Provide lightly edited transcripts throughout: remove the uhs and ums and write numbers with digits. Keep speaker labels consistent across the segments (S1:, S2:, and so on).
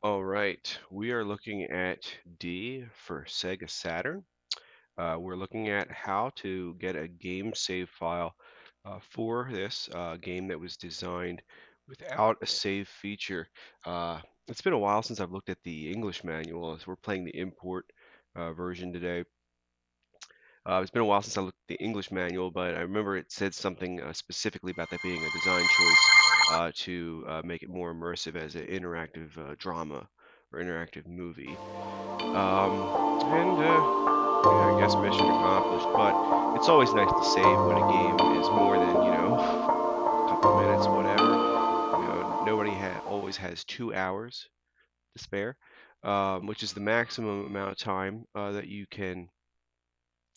S1: All right, we are looking at D for Sega Saturn. We're looking at how to get a game save file for this game that was designed without a save feature. It's been a while since I've looked at the English manual as we're playing the import version today. It's been a while since I looked at the English manual, but I remember it said something specifically about that being a design choice to make it more immersive as an interactive drama or interactive movie. Yeah, I guess mission accomplished. But it's always nice to save when a game is more than, a couple minutes, whatever. Nobody always has 2 hours to spare, which is the maximum amount of time that you can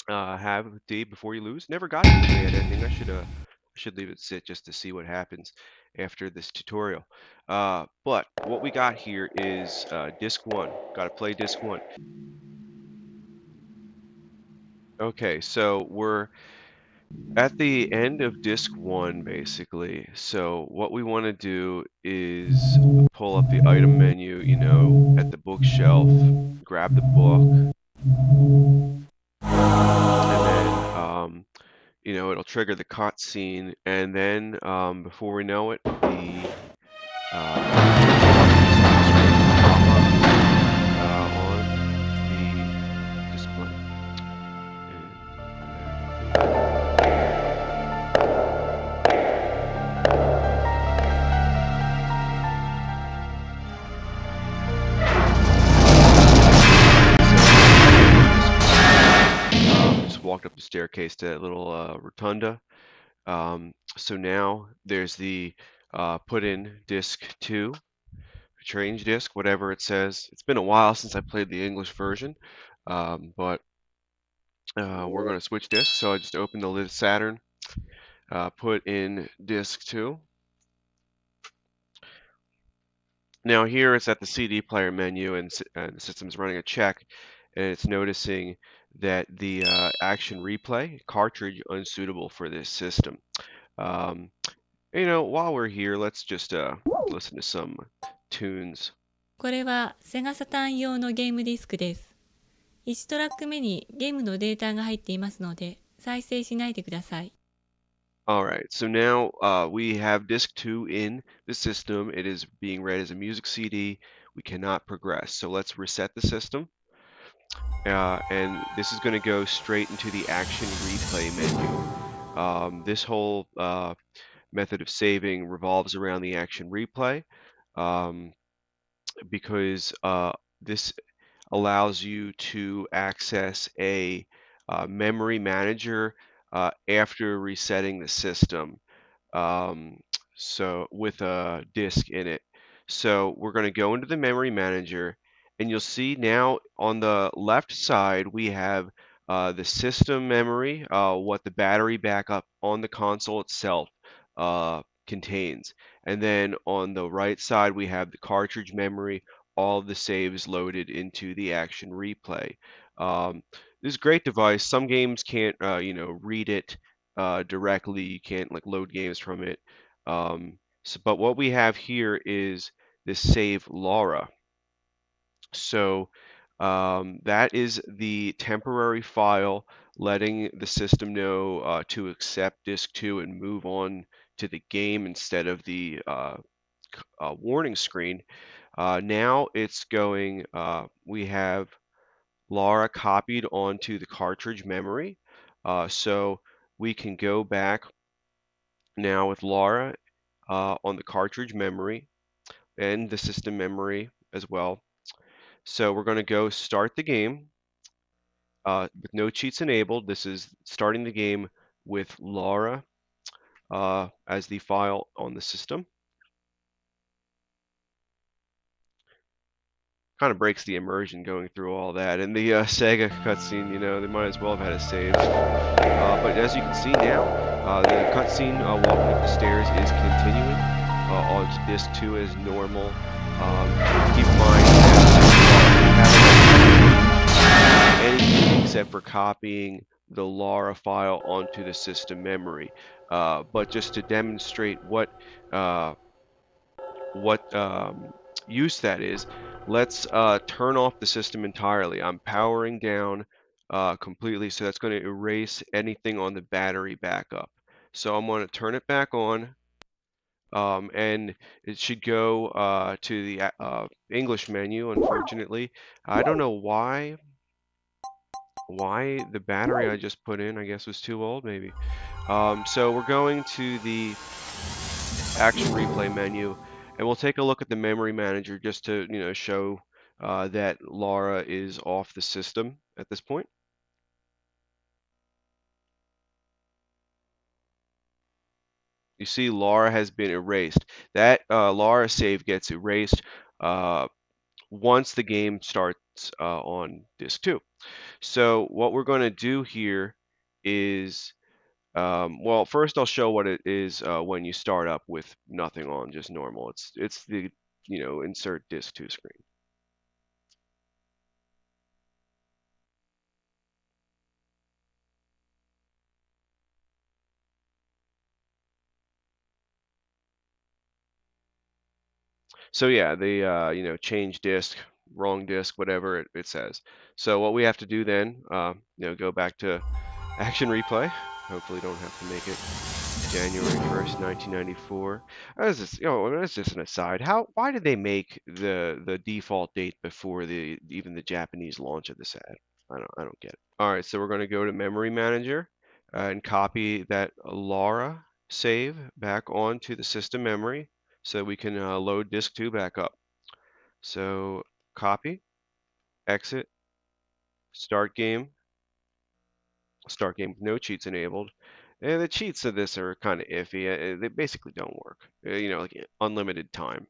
S1: have a day before you lose. Never got to the bad ending. I should leave it sit just to see what happens after this tutorial. But what we got here is disc one. Got to play disc one. Okay, so we're at the end of disc one, basically. So what we want to do is pull up the item menu, at the bookshelf, grab the book, and then it'll trigger the cutscene, and then before we know it, the on the display. Just walked up the staircase to that little rotunda. So now there's the put in disk 2, change disk, whatever it says. It's been a while since I played the English version, but we're going to switch disks. So I just opened the lid Saturn, put in disk 2. Now here it's at the CD player menu, and the system's running a check, and it's noticing that the action replay cartridge unsuitable for this system. Um, while we're here, let's just listen to some tunes.
S2: これはセガサターン用のゲームディスクです。1トラック目にゲームのデータが入っていますので、再生しないでください。
S1: All right, so now we have disc 2 in the system. It is being read as a music CD. We cannot progress. So let's reset the system. And this is going to go straight into the action replay menu. This whole method of saving revolves around the action replay because this allows you to access a memory manager after resetting the system. So with a disk in it. So we're going to go into the memory manager, and you'll see now on the left side we have the system memory, what the battery backup on the console itself contains. And then on the right side we have the cartridge memory, all of the saves loaded into the action replay. This is a great device. Some games can't, read it directly. You can't like load games from it. But what we have here is this save Laura. So that is the temporary file letting the system know to accept disk 2 and move on to the game instead of the warning screen. Now it's going, we have Laura copied onto the cartridge memory. So we can go back now with Laura on the cartridge memory and the system memory as well. So we're going to go start the game with no cheats enabled. This is starting the game with Laura as the file on the system. Kind of breaks the immersion going through all that. And the Sega cutscene, they might as well have had a save. But as you can see now, the cutscene walking up the stairs is continuing on disc 2 as normal. Keep in mind that we haven't anything except for copying the Laura file onto the system memory. But just to demonstrate what what use that is, let's turn off the system entirely. I'm powering down completely, so that's going to erase anything on the battery backup. So I'm going to turn it back on, and it should go to the English menu. Unfortunately, I don't know why the battery I just put in, I guess, was too old, maybe. So we're going to the action replay menu, and we'll take a look at the memory manager just to, show that Laura is off the system at this point. You see Laura has been erased. That Laura save gets erased uh, once the game starts on disk 2. So what we're going to do here is, well, first I'll show what it is when you start up with nothing on, just normal. It's the, insert disk 2 screen. So yeah, the change disk, wrong disk, whatever it says. So what we have to do then, go back to action replay. Hopefully don't have to make it January 1st, 1994. As this, that's just an aside. Why did they make the default date before even the Japanese launch of this ad? I don't get it. All right, so we're going to go to Memory Manager and copy that Laura save back onto the system memory so we can load disk 2 back up. So copy, exit, start game with no cheats enabled. And the cheats of this are kind of iffy. They basically don't work. Like unlimited time.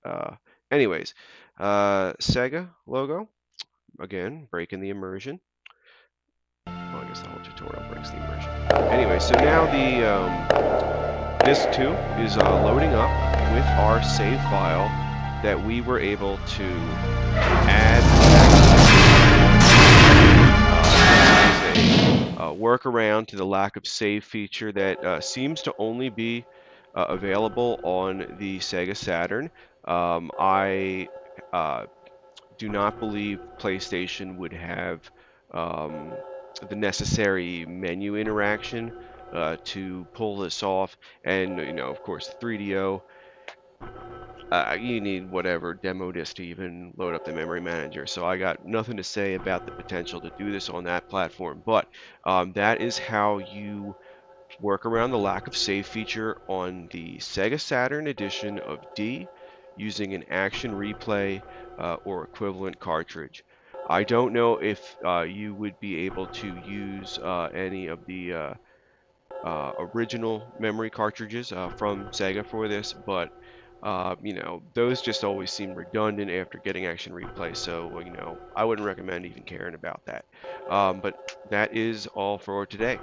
S1: Uh, anyways, Sega logo again, breaking the immersion. Well, I guess the whole tutorial breaks the immersion. Anyway, so now the disk 2 is loading up with our save file that we were able to add. This is a workaround to the lack of save feature that seems to only be available on the Sega Saturn. I do not believe PlayStation would have um, the necessary menu interaction to pull this off. And, of course, 3DO, you need whatever demo disk to even load up the memory manager. So I got nothing to say about the potential to do this on that platform. But that is how you work around the lack of save feature on the Sega Saturn edition of D using an action replay or equivalent cartridge. I don't know if you would be able to use any of the original memory cartridges from Sega for this, but those just always seem redundant after getting action replay. So, I wouldn't recommend even caring about that. But that is all for today.